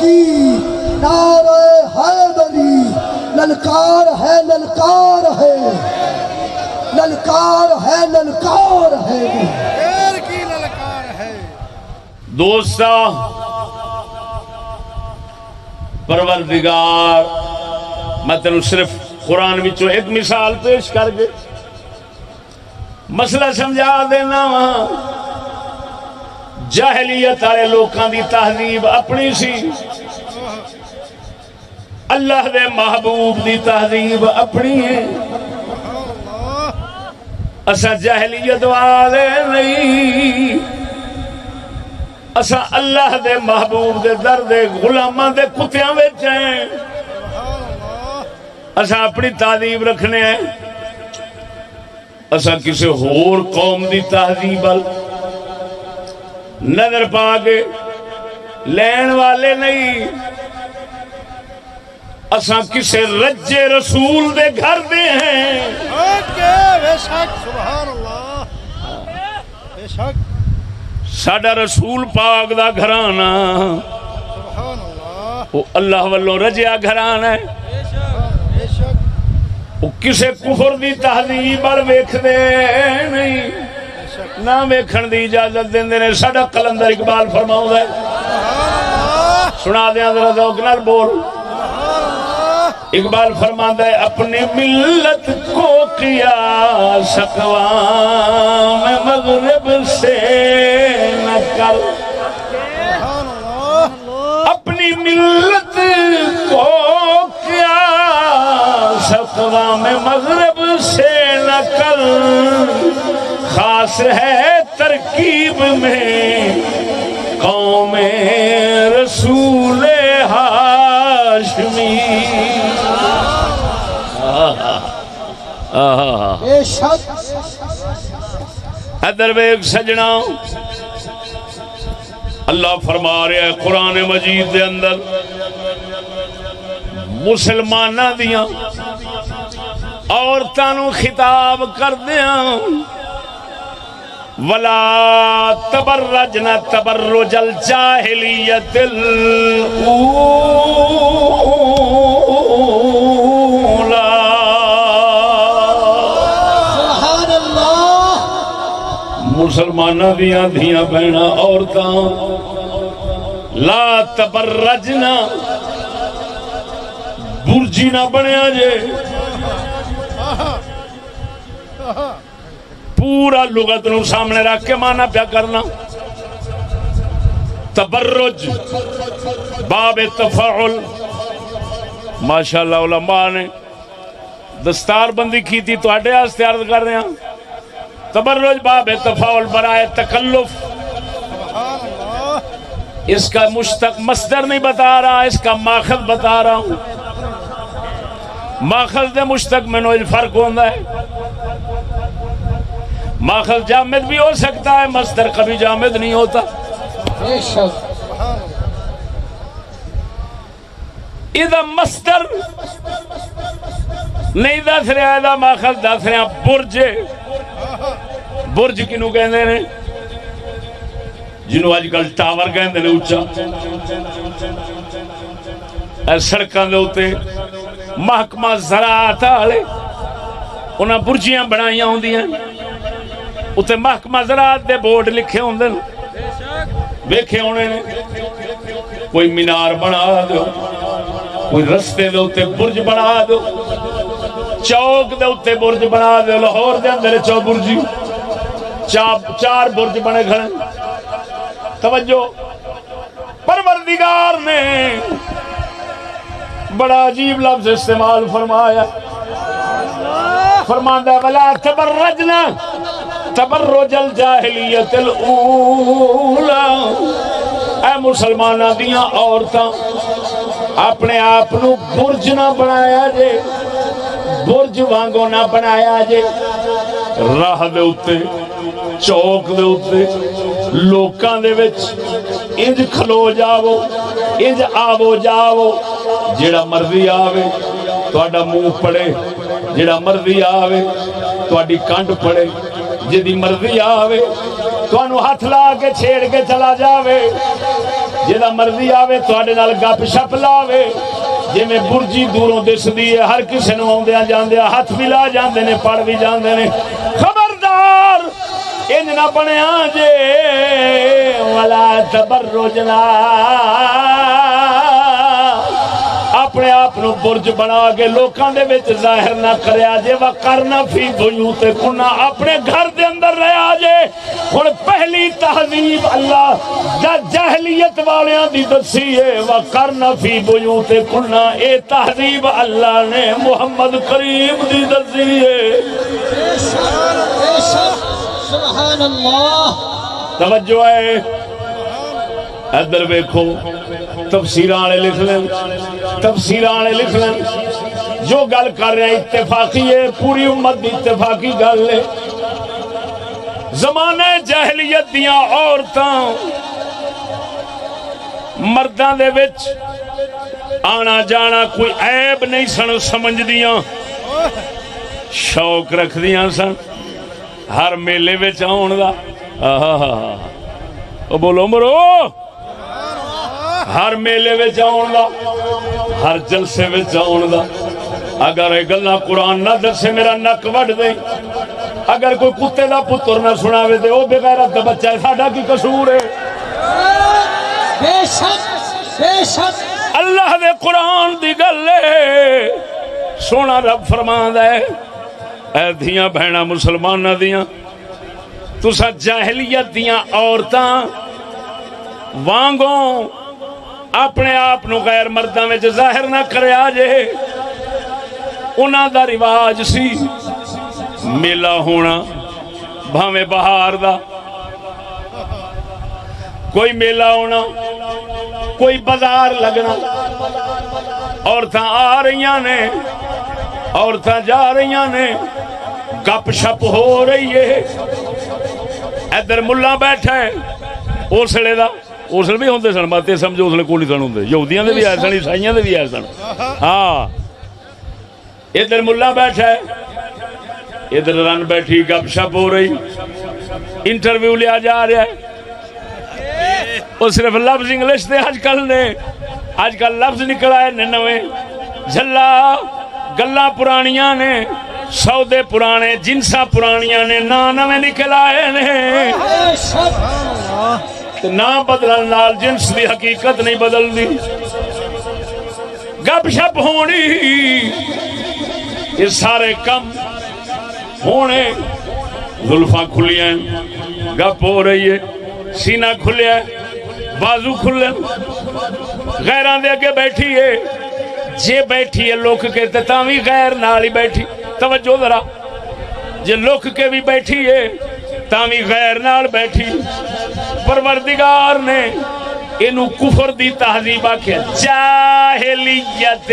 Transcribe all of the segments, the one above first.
کی نعرہ حیدری للکار ہے للکار ہے للکار ہے للکار ہے شیر کی للکار ہے۔ دوستا پروردگار میں تینوں صرف قرآن وچوں ایک مثال پیش کر کے مسئلہ سمجھا دینا وا۔ جاہلیت والے لوکاں دی تہذیب اپنی سی، اللہ دے محبوب دی تہذیب اپنی ہے۔ اسا جاہلیت والے نہیں، اسا اللہ دے محبوب دے در دے غلاماں دے کتیاں وچ ہیں۔ اسا اپنی تہذیب رکھنے ہیں، اسا کسی ہور قوم دی تہذیب نظر پا کے لین والے نہیں۔ اساں کسے رجے رسول دے گھر دے ہیں۔ بے شک سبحان اللہ، بے شک ساڈا رسول پاک دا گھرانہ سبحان اللہ، وہ اللہ والوں رجیا گھرانہ ہے۔ بے شک وہ کسے کفر دی تہذیب وال ویکھدے نہیں، نہ ویکھن دی اجازت دیندے نے۔ ساڈا قلندر اقبال فرماؤندا ہے، سنا دیاں ذرا ذوق نال بول۔ اقبال فرماتا ہے، اپنی ملت کو قیاس اقوام مغرب سے نہ کر، اپنی ملت کو قیاس اقوام مغرب سے نہ کر، خاص ہے ترکیب میں قوم رسول ہاشمی۔ بے شک ادھر ایک سجنا اللہ فرما رہا ہے قرآن مجید دے اندر مسلمانہ دیاں عورتاں نو خطاب کر دیاں، ولا تبرجنا تبرج الجاہلیت الاولی۔ سبحان اللہ۔ مسلمانہ دیاں دھیاں بہناں عورتاں لا تبرجنا برجی نہ بنیا جے۔ پورا لغت نو سامنے رکھ کے مانا پیا کرنا۔ تبرج باب تفاعل، ماشاءاللہ علماء نے دستار بندی کی تھی تو اڈے واسطے عرض کر رہے ہیں۔ تبرج باب تفاعل برائے تکلف، اس کا مشتق مصدر نہیں بتا رہا، اس کا ماخذ بتا رہا ہوں۔ ماخذ دے مشتق میں نوع فرق ہوتا ہے۔ ماخذ جامد بھی ہو سکتا ہے، مصدر کبھی جامد نہیں ہوتا۔ بے شک اذا مصدر نہیں دس رہا، اذا ماخذ دس رہا برج۔ برج کنو کہندے نے؟ جنہوں آج کل ٹاور کہندے نے اونچا، سڑکاں دے اوتے محکمہ زراعت والے انہاں برجیاں بنائیاں ہوندیاں، اتے محکمہ زراعت دے بورڈ لکھے ہوندے نے، ویکھے ہونے نے۔ کوئی مینار بنا دو، کوئی رستے دے اوتے برج بنا دو، چوک دے اوتے برج بنا دو۔ لاہور دے اندر چو برجی، چار برج بنے کھڑے۔ توجہ، پروردگار نے بڑا عجیب لفظ استعمال فرمایا، فرماندا ہے ولا تبرجنا تبرج الجاہلیت الاولی۔ اے مسلماناں دیاں عورتاں اپنے آپ نو برج نہ بنایا جے، برج وانگو نہ بنایا جے۔ راہ دے اوتے، چوک دے اوتے، لوکاں دے وچ انج کھلو جاؤ، انج آو جاؤ، جیڑا مرضی آوے تہاڈا منہ پڑے، جیڑا مرضی آوے تہاڈی کنڈ پڑے، جدی مرضی آوے تانوں ہاتھ لا کے چھیڑ کے چلا جاوے۔ جہاں مرضی آوے تواڈے نال گپ شپ لاوے جی میں برجی دوروں دسدی ہے ہر کسی نوں آندیاں جاندیاں ہاتھ بھی لا جاندے نے پڑھ بھی جاندے نے خبردار انج نہ بنیا جے ولا تبرجنا اپنے آپ نو برج بنا کے لوکاں دے وچ ظاہر نہ کریا جے وقرنا فی بیوتکنا اپنے گھر دے اندر رہیا جے ہن پہلی تہذیب اللہ دا جاہلیت والیاں دی دسی ہے وقرنا فی بیوتکنا اے تہذیب اللہ نے محمد کریم دی دسی ہے سبحان اللہ توجہ ہے ادھر ویکھو تفسیراں والے لکھ لیں تفسیراں والے لکھ لیں جو گل کر رہے ہیں اتفاقی ہے پوری امت دی اتفاقی گل ہے زمانے جاہلیت دیاں عورتاں مرداں دے وچ آنا جانا کوئی عیب نہیں سن سمجھ دیاں شوق رکھ دیاں سن ہر میلے وچ آن دا او بولو مرو ہر میلے وچ آن دا ہر جلسے وچ آن دا اگر یہ گلاں قرآن نہ دسے میرا نک وڈ دے اگر کوئی کتے دا پتر نہ سناوے تے او بغیرت دا بچہ ہے ساڈا کی قصور ہے بے شک اللہ دے قرآن دی گل ہے سونا رب فرماندا ہے اے دھیاں بہناں مسلماناں دیاں تساں جاہلیت دیاں عورتاں وانگوں اپنے آپ نو غیر مرداں وچ ظاہر نہ کریا جے انہاں دا رواج سی میلہ ہونا بھاویں بہار دا کوئی میلہ ہونا کوئی بازار لگنا عورتاں آ رہیاں نے عورتاں جا رہیاں نے گپ شپ ہو رہی ہے ادھر ملا بیٹھا ہے اسلے دا اسلے بھی ہوندے سن ماتے سمجھو اسلے کوئی نہیں سن ہوندے یہودیاں دے بھی آئے سن عیسائیاں دے بھی آئے سن ہاں ادھر ملا بیٹھا ہے ادھر رن بیٹھی گپ شپ ہو رہی انٹرویو لیا جا رہا ہے وہ صرف لفظ انگلش دے آج کل لفظ نکل آئے نویں جھلا گلاں پرانیاں نے سودے پرانے جنساں پرانیاں نے نا نویں نکل آئے نے نا بدلن نال جنس دی حقیقت نہیں بدل دی گپ شپ ہونی یہ سارے کم ہونے زلفاں کھلیاں گپ ہو رہی ہے سینہ کھلیا بازو کھلے غیران دے اگے بیٹھی ہے جے بیٹھی ہے لوک کے تاوی غیر نال ہی بیٹھی توجہ ذرا جے لوک کے بھی بیٹھی ہے تاوی غیر نال بیٹھی پروردگار نے انہوں کفر دی تہذیب آکھیا جاہلیت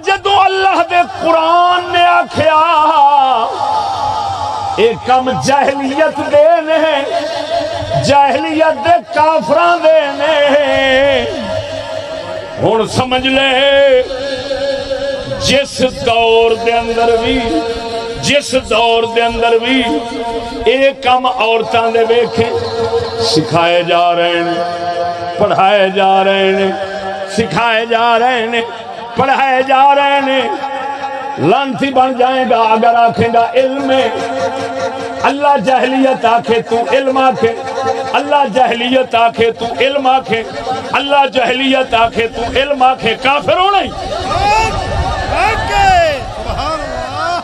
جدو اللہ دے قرآن نے آکھیا ایک کم جاہلیت دے نے جاہلیت دے کافران دے نے ہن سمجھ لے جس دور دے اندر بھی ایک کم عورتاں دے ویکھیں سکھائے جا رہے ہیں پڑھائے جا رہے ہیں سکھائے جا رہے ہیں پڑھائے جا رہے ہیں لانتی بن جائے گا اگر آکھیں گا علم اللہ جاہلیت آکھے تو علم آکھے اللہ جاہلیت آکھے تو علم آکھے اللہ جاہلیت آکھے تو علم آکھے کافر ہو نہیں سبحان اللہ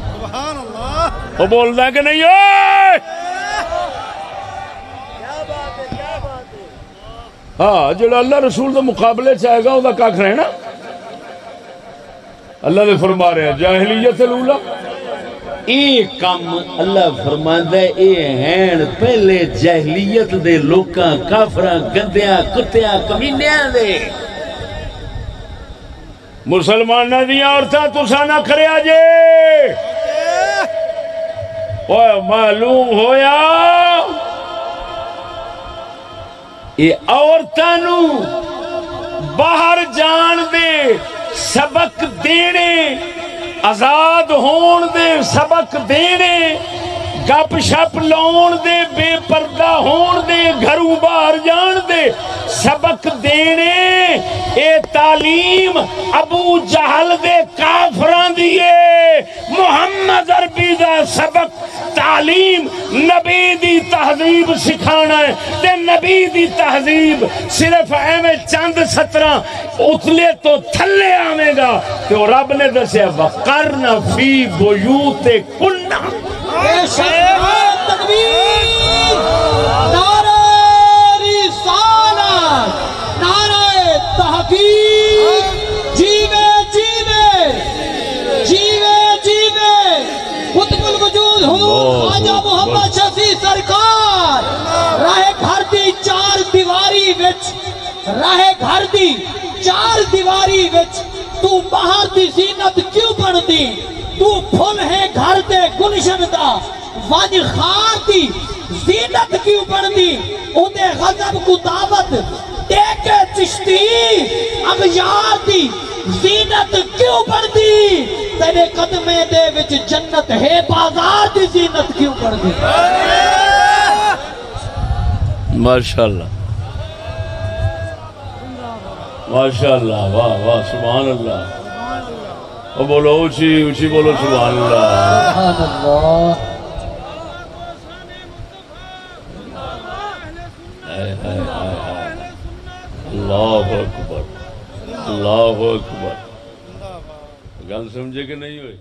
سبحان اللہ وہ بولنا کہ نہیں ہے ہاں جو اللہ رسول دے مقابلے چاہے گا وہ کاکھ رہنا اللہ نے فرما رہے ہیں جاہلیت الاولا ایک کام اللہ فرماندا ہے اے ہیں پہلے جاہلیت دے لوکاں کافراں گندیاں کتیاں کمینیاں دے مسلمانہ دیاں عورتاں تساں نہ کریا جے اوہ معلوم ہویا اے عورتاں نو باہر جان دے سبق دینے آزاد ہون دے سبق دینے گپ شپ لاؤن دے بے پردہ ہون دے گھروں باہر جان دے سبق دینے اے تعلیم ابو جہل دے کافران دیے محمد عربی دا سبق تعلیم نبی دی تہذیب سکھانا ہے تے نبی دی تہذیب صرف ایویں چند سترہ اتلے تو تھلے آویں گا تو رب نے دسیا وقرن فی بیوت کننا تکبیر نعرہ رسالت نعرہ تحقیق جیوے جیوے جیوے جیوے قطب الوجود حضور خواجہ محمد شفیع سرکار راہ گھر دی چار دیواری وچ راہ گھر دی چار دیواری وچ تو باہر دی زینت کیوں بن دی تو پھل ہے گھر دے گلشن دا ونج خار دی زینت کیوں بن دی اندے غضب کو دعوت دے کے چشتی اغیار دی زینت کیوں بن دی تیرے قدمے دے وچ جنت ہے بازار دی زینت کیوں بن دی ماشاءاللہ ماشاءاللہ واہ واہ سبحان اللہ وہ بولو اچھی اچھی بولو سبحان اللہ سبحان اللہ اللہ اکبر اللہ اکبر گل سمجھے کہ نہیں ہوئے